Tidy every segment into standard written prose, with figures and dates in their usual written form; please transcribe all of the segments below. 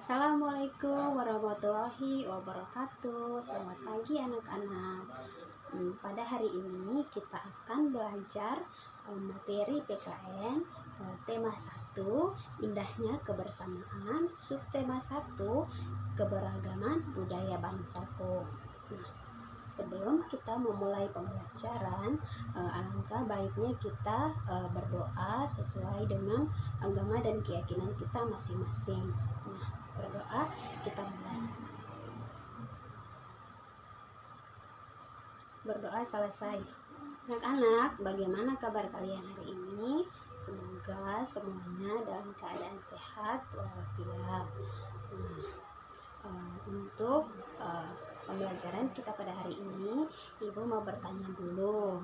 Assalamualaikum warahmatullahi wabarakatuh. Selamat pagi anak-anak. Pada hari ini kita akan belajar materi PKN tema 1 indahnya kebersamaan, subtema 1 keberagaman budaya bangsaku. Nah, sebelum kita memulai pembelajaran, alangkah baiknya kita berdoa sesuai dengan agama dan keyakinan kita masing-masing. Nah, berdoa kita mulai. Berdoa selesai. Anak-anak, bagaimana kabar kalian hari ini? Semoga semuanya dalam keadaan sehat walafiat. Untuk pembelajaran kita pada hari ini, Ibu mau bertanya dulu,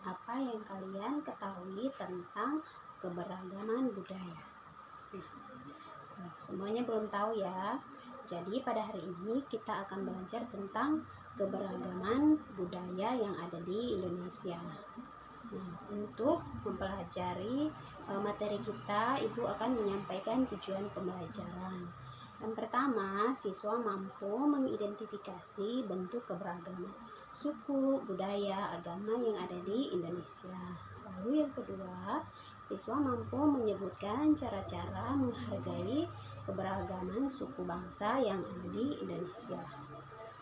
apa yang kalian ketahui tentang keberagaman budaya? Semuanya belum tahu ya. Jadi pada hari ini kita akan belajar tentang keberagaman budaya yang ada di Indonesia. Nah, untuk mempelajari materi kita, Ibu akan menyampaikan tujuan pembelajaran. Yang pertama, siswa mampu mengidentifikasi bentuk keberagaman suku, budaya, agama yang ada di Indonesia. Lalu yang kedua, siswa mampu menyebutkan cara-cara menghargai keberagaman suku bangsa yang ada di Indonesia.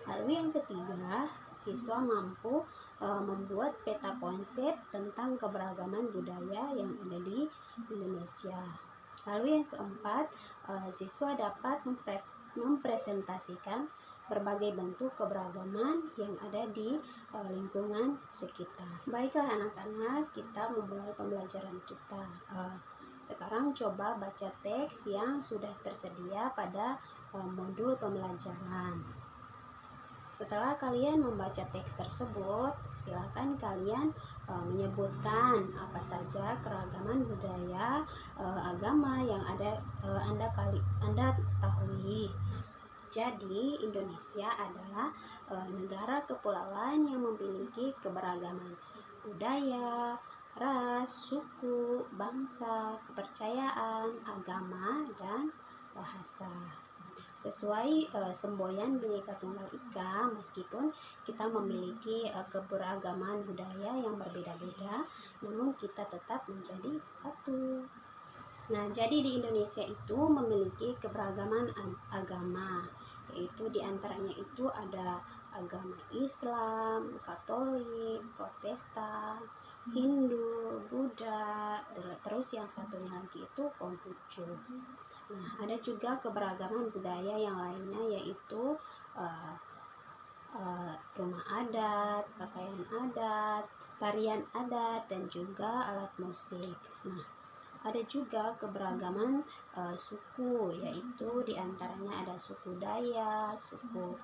Lalu yang ketiga, siswa mampu membuat peta konsep tentang keberagaman budaya yang ada di Indonesia. Lalu yang keempat, siswa dapat mempresentasikan berbagai bentuk keberagaman yang ada di lingkungan sekitar. Baiklah anak-anak, kita memulai pembelajaran kita. Sekarang coba baca teks yang sudah tersedia pada modul pembelajaran. Setelah kalian membaca teks tersebut, silakan kalian menyebutkan apa saja keragaman budaya, agama yang ada Anda ketahui. Jadi, Indonesia adalah negara kepulauan yang memiliki keberagaman budaya, ras, suku, bangsa, kepercayaan, agama, dan bahasa. Sesuai semboyan Bhinneka Tunggal Ika, meskipun kita memiliki keberagaman budaya yang berbeda-beda, namun kita tetap menjadi satu. Nah, jadi di Indonesia itu memiliki keberagaman agama, yaitu diantaranya itu ada agama Islam, Katolik, Protestan, Hindu, Buddha, terus yang satunya lagi itu Konghucu. Nah, ada juga keberagaman budaya yang lainnya, yaitu rumah adat, pakaian adat, tarian adat, dan juga alat musik. Nah, ada juga keberagaman suku, yaitu diantaranya ada suku Dayak, suku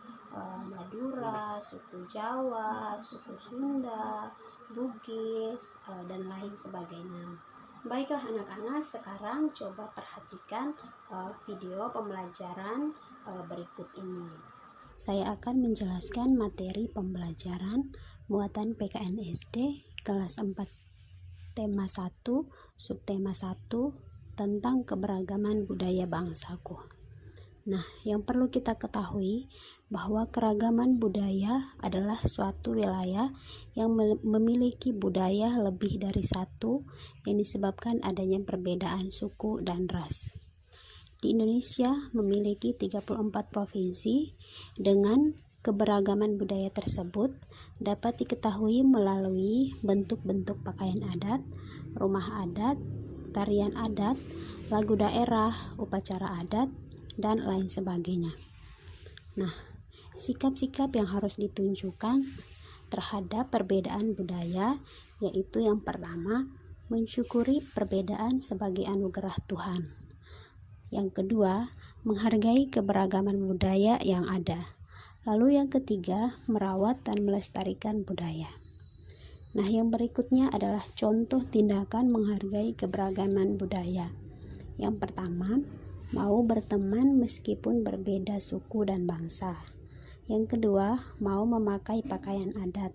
Madura, suku Jawa, suku Sunda, Bugis, dan lain sebagainya. Baiklah anak-anak, sekarang coba perhatikan video pembelajaran berikut ini. Saya akan menjelaskan materi pembelajaran muatan PKN SD kelas 4 tema 1, subtema 1 tentang keberagaman budaya bangsaku. Nah, yang perlu kita ketahui bahwa keragaman budaya adalah suatu wilayah yang memiliki budaya lebih dari satu yang disebabkan adanya perbedaan suku dan ras. Di Indonesia memiliki 34 provinsi dengan keberagaman budaya tersebut dapat diketahui melalui bentuk-bentuk pakaian adat, rumah adat, tarian adat, lagu daerah, upacara adat, dan lain sebagainya. Nah, sikap-sikap yang harus ditunjukkan terhadap perbedaan budaya, yaitu yang pertama, mensyukuri perbedaan sebagai anugerah Tuhan. Yang kedua, menghargai keberagaman budaya yang ada. Lalu yang ketiga, merawat dan melestarikan budaya. Nah, yang berikutnya adalah contoh tindakan menghargai keberagaman budaya. Yang pertama, mau berteman meskipun berbeda suku dan bangsa. Yang kedua, mau memakai pakaian adat.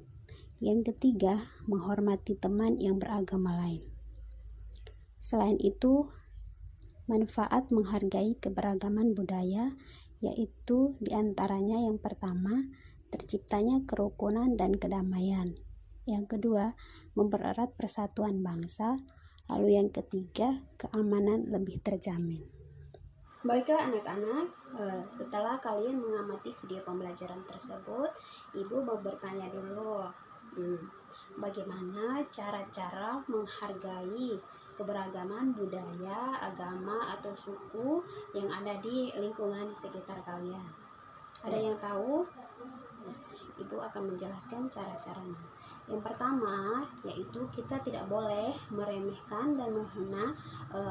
Yang ketiga, menghormati teman yang beragama lain. Selain itu, Manfaat menghargai keberagaman budaya yaitu diantaranya yang pertama, terciptanya kerukunan dan kedamaian. Yang kedua, mempererat persatuan bangsa. Lalu yang ketiga, keamanan lebih terjamin. Baiklah anak-anak, setelah kalian mengamati video pembelajaran tersebut, Ibu mau bertanya dulu, bagaimana cara-cara menghargai keberagaman budaya, agama, atau suku yang ada di lingkungan sekitar kalian? Ada yang tahu? Ibu akan menjelaskan cara-caranya. Yang pertama, yaitu kita tidak boleh meremehkan dan menghina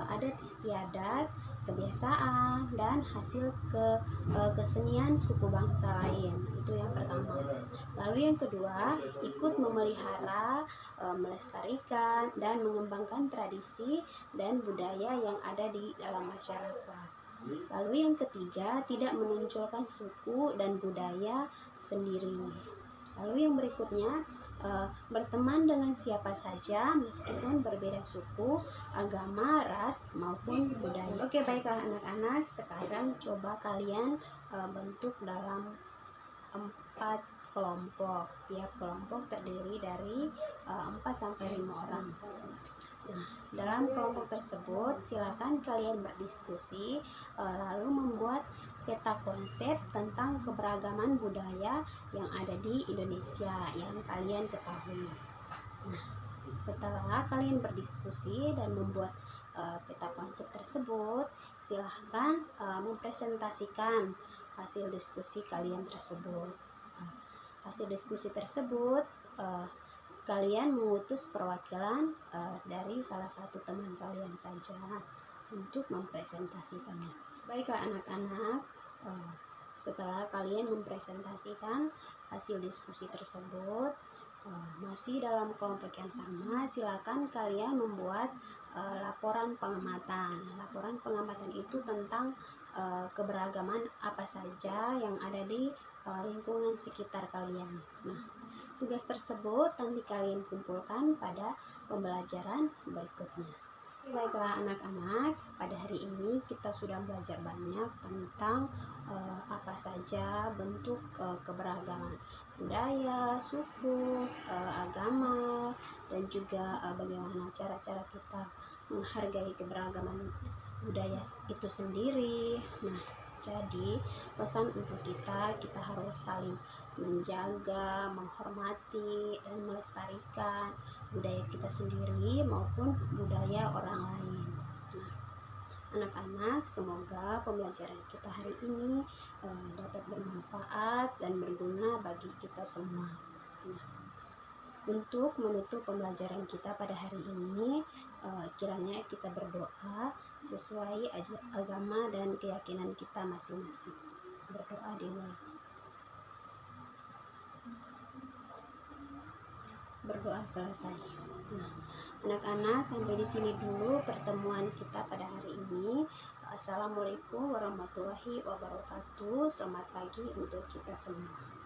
adat istiadat, kebiasaan, dan hasil kesenian suku bangsa lain. Itu yang pertama. Lalu yang kedua, ikut memelihara, melestarikan, dan mengembangkan tradisi dan budaya yang ada di dalam masyarakat. Lalu yang ketiga, tidak menonjolkan suku dan budaya sendiri. Lalu yang berikutnya, berteman dengan siapa saja meskipun berbeda suku, agama, ras, maupun budaya. Oke, baiklah anak-anak, sekarang coba kalian bentuk dalam 4 kelompok. Tiap kelompok terdiri dari 4-5 orang. Nah, dalam kelompok tersebut silakan kalian berdiskusi, lalu membuat peta konsep tentang keberagaman budaya yang ada di Indonesia yang kalian ketahui. Nah, setelah kalian berdiskusi dan membuat peta konsep tersebut, silahkan mempresentasikan hasil diskusi kalian tersebut. Hasil diskusi tersebut kalian mengutus perwakilan dari salah satu teman kalian saja untuk mempresentasikannya. Baiklah anak-anak, setelah kalian mempresentasikan hasil diskusi tersebut, masih dalam kelompok yang sama, silakan kalian membuat laporan pengamatan. Laporan pengamatan itu tentang keberagaman apa saja yang ada di lingkungan sekitar kalian. Nah, tugas tersebut nanti kalian kumpulkan pada pembelajaran berikutnya. Baiklah anak-anak, pada hari ini kita sudah belajar banyak tentang apa saja bentuk keberagaman budaya, suku, agama, dan juga bagaimana cara-cara kita menghargai keberagaman budaya itu sendiri. Nah, jadi pesan untuk kita harus saling menjaga, menghormati, dan melestarikan budaya kita sendiri maupun budaya orang lain. Nah, anak-anak, semoga pembelajaran kita hari ini dapat bermanfaat dan berguna bagi kita semua. Nah, untuk menutup pembelajaran kita pada hari ini, kiranya kita berdoa sesuai agama dan keyakinan kita masing-masing. Berdoa dimulai. Berdoa selesai. Nah, anak-anak, sampai di sini dulu pertemuan kita pada hari ini. Assalamualaikum warahmatullahi wabarakatuh. Selamat pagi untuk kita semua.